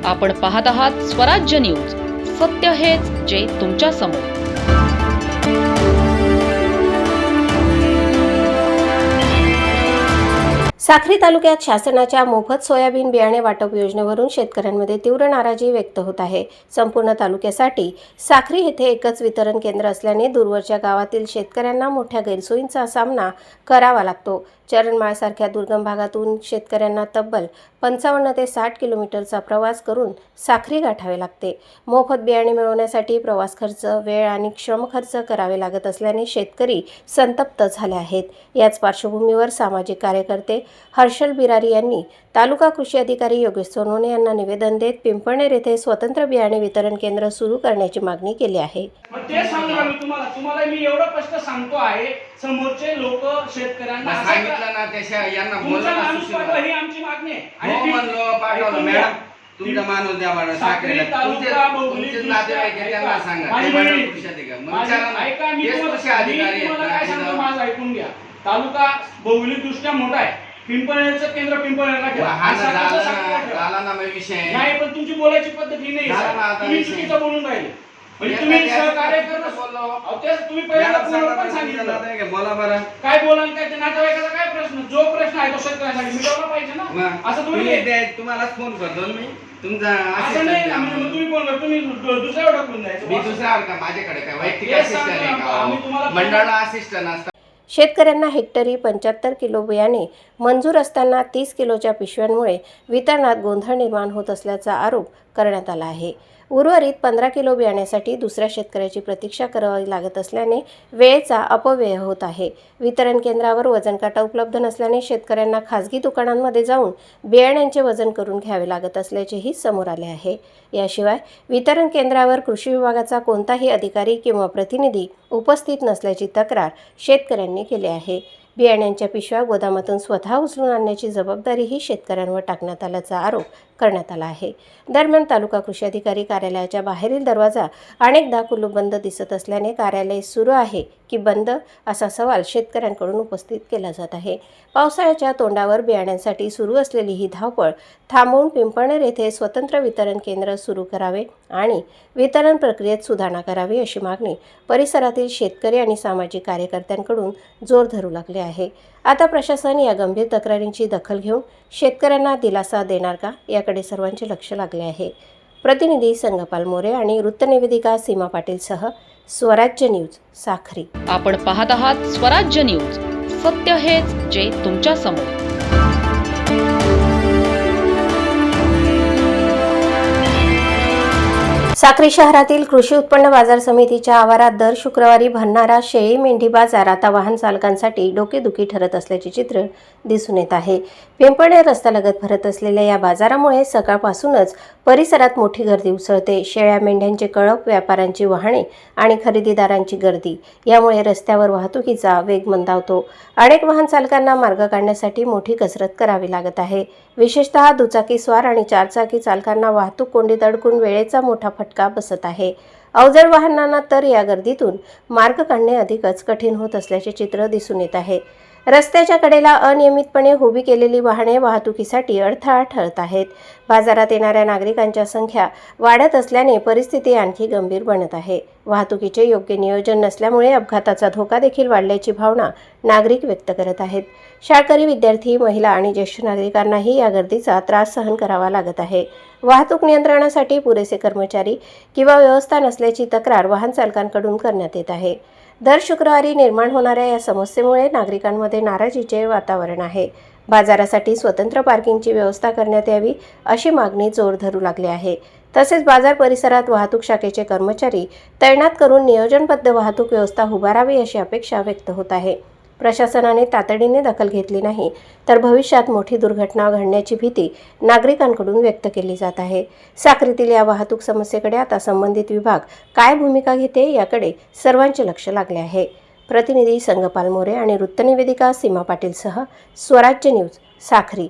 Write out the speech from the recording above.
आपण पाहत आहात स्वराज्य न्यूज. सत्य हेच जे तुमच्या समोर. साक्री तालुक्यात शासनाच्या मोफत सोयाबीन बियाणे वाटप योजनेवरून शेतकऱ्यांमध्ये तीव्र नाराजी व्यक्त होत आहे. संपूर्ण तालुक्यासाठी साक्री येथे एकच वितरण केंद्र असल्याने दूरवरच्या गावातील शेतकऱ्यांना मोठ्या गैरसोयींचा सामना करावा लागतो. चरणमाळसारख्या दुर्गम भागातून शेतकऱ्यांना तब्बल 55 ते 60 किलोमीटरचा प्रवास करून साक्री गाठावे लागते. मोफत बियाणे मिळवण्यासाठी प्रवास खर्च, वेळ आणि श्रम खर्च करावे लागत असल्याने शेतकरी संतप्त झाले आहेत. याच पार्श्वभूमीवर सामाजिक कार्यकर्ते हर्षल बिरारी यांनी तालुका कृषी अधिकारी योगेश सोनवणे यांना निवेदन देत पिंपळनेर येथे स्वतंत्र बियाणे वितरण केंद्र सुरू करण्याची मागणी केली आहे. ते सांगणार मी तुम्हाला मी एवढं स्पष्ट सांगतो आहे. समोरचे लोक शेतकऱ्यांना सांगितलं ना त्याच्या यांना बोलला ही आमची मागणी आहे. आणि म्हणलो पाठवलं मॅडम तुमचा माणूस द्या मला साखरेला तुमचे नातेवाईक त्यांना सांगा ते म्हणून कृषी अधिकारी मग ऐका मी तुम्हाला काय सांगतो माझं ऐकून घ्या. तालुका भौगोलिक दृष्ट्या मोठा आहे. पिंपळनेरचं केंद्र पिंपळनेरला झाला ना विषय नाही, पण तुमची बोलायची पद्धत ही नाही. तुम्ही चुकीचं बोलून राहिले. म्हणजे तुम्ही सहकार्य करणं तुम्ही पहिल्यांदा पण सांगितलं बोला बरं काय बोलाल काय ते नातेवाईकाचा काय प्रश्न, जो प्रश्न आहे तो शेतकऱ्यांसाठी मिटवला पाहिजे ना. असं तुम्ही तुम्हालाच फोन करतो मी तुमचा असं नाही तुम्ही फोन करतो तुम्ही दुसऱ्यावर टाकून जायचं. मी दुसऱ्यावर का माझ्याकडे काय वैयक्तिक असिस्टंट आहे का मंडळाला असिस्टंट असतात. शेतकऱ्यांना हेक्टरी 75 किलो बियाणे मंजूर असताना 30 किलोच्या पिशव्यांमुळे वितरणात गोंधळ निर्माण होत असल्याचा आरोप करण्यात आला आहे. उर्वरित 15 किलो बियाण्यासाठी दुसऱ्या शेतकऱ्याची प्रतीक्षा करावी लागत असल्याने वेळेचा अपव्यय होत आहे. वितरण केंद्रावर वजनकाटा उपलब्ध नसल्याने शेतकऱ्यांना खासगी दुकानांमध्ये जाऊन बियाण्यांचे वजन करून घ्यावे लागत असल्याचेही समोर आले आहे. याशिवाय वितरण केंद्रावर कृषी विभागाचा कोणताही अधिकारी किंवा प्रतिनिधी उपस्थित नसल्याची तक्रार शेतकऱ्यांनी केली आहे. बियाण्यांच्या पिशव्या गोदामातून स्वतः उचलून आणण्याची जबाबदारीही शेतकऱ्यांवर टाकण्यात आल्याचा आरोप करण्यात आला आहे. दरम्यान तालुका कृषी अधिकारी कार्यालयाच्या बाहेरील दरवाजा अनेकदा कुलूपबंद दिसत असल्याने कार्यालय सुरू आहे की बंद असा सवाल शेतकऱ्यांकडून उपस्थित केला जात आहे. पावसाळ्याच्या तोंडावर बियाण्यांसाठी सुरू असलेली ही धावपळ थांबवून पिंपळनेर येथे स्वतंत्र वितरण केंद्र सुरू करावे आणि वितरण प्रक्रियेत सुधारणा करावी अशी मागणी परिसरातील शेतकरी आणि सामाजिक कार्यकर्त्यांकडून जोर धरू लागली आहे. आता प्रशासन या गंभीर तक्रारींची दखल घेऊन शेतकऱ्यांना दिलासा देणार का याकडे सर्वांचे लक्ष लागले आहे. प्रतिनिधी संगपाल मोरे आणि वृत्तनिवेदिका सीमा पाटीलसह स्वराज्य न्यूज साक्री. आपण पाहत आहात स्वराज्य न्यूज. सत्य हेच जे तुमच्या समोर. साक्री शहरातील कृषी उत्पन्न बाजार समितीच्या आवारात दर शुक्रवारी भरणारा शेळी मेंढी बाजार आता वाहन चालकांसाठी डोकेदुखी ठरत असल्याचे चित्र दिसून येत आहे. पिंपळनेर रस्त्यालगत भरत असलेल्या या बाजारामुळे सकाळपासूनच परिसरात मोठी गर्दी उसळते. शेळ्या मेंढ्यांचे कळप, व्यापाऱ्यांची वाहने आणि खरेदीदारांची गर्दी यामुळे रस्त्यावर वाहतुकीचा वेग मंदावतो. अनेक वाहन चालकांना मार्ग काढण्यासाठी मोठी कसरत करावी लागत आहे. विशेषतः दुचाकीस्वार आणि चारचाकी चालकांना वाहतूक कोंडीत अडकून वेळेचा मोठा फटका बसत आहे. अवजड वाहनांना तर या गर्दीतून मार्ग काढणे अधिकच कठीण होत असल्याचे चित्र दिसून येत आहे. रस्त्याच्या कडेला अनियमितपणे उभी केलेली वाहने वाहतुकीसाठी अडथळा ठरत आहेत. बाजारात येणाऱ्या नागरिकांच्या संख्या वाढत असल्याने परिस्थिती आणखी गंभीर बनत आहे. वाहतुकीचे योग्य नियोजन नसल्यामुळे अपघाताचा धोका देखील वाढल्याची भावना नागरिक व्यक्त करत आहेत. शाळकरी, विद्यार्थी, महिला आणि ज्येष्ठ नागरिकांनाही या गर्दीचा त्रास सहन करावा लागत आहे. वाहतूक नियंत्रणासाठी पुरेसे कर्मचारी किंवा व्यवस्था नसल्याची तक्रार वाहन चालकांकडून करण्यात येत आहे. दर शुक्रवारी निर्माण होणाऱ्या या समस्येमुळे नागरिकांमध्ये नाराजीचे वातावरण आहे. बाजारासाठी स्वतंत्र पार्किंगची व्यवस्था करण्यात यावी अशी मागणी जोर धरू लागली आहे. तसेच बाजार परिसरात वाहतूक शाखेचे कर्मचारी तैनात करून नियोजनबद्ध वाहतूक व्यवस्था उभारावी अशी अपेक्षा व्यक्त होत आहे. प्रशासनाने तातडीने दखल घेतली नाही तर भविष्यात मोठी दुर्घटना घडण्याची भीती नागरिकांकडून व्यक्त केली जात आहे. साक्रीतील या वाहतूक समस्येकडे आता संबंधित विभाग काय भूमिका घेते याकडे सर्वांचे लक्ष लागले आहे. प्रतिनिधी संगपाल मोरे आणि वृत्तनिवेदिका सीमा पाटीलसह स्वराज्य न्यूज साक्री.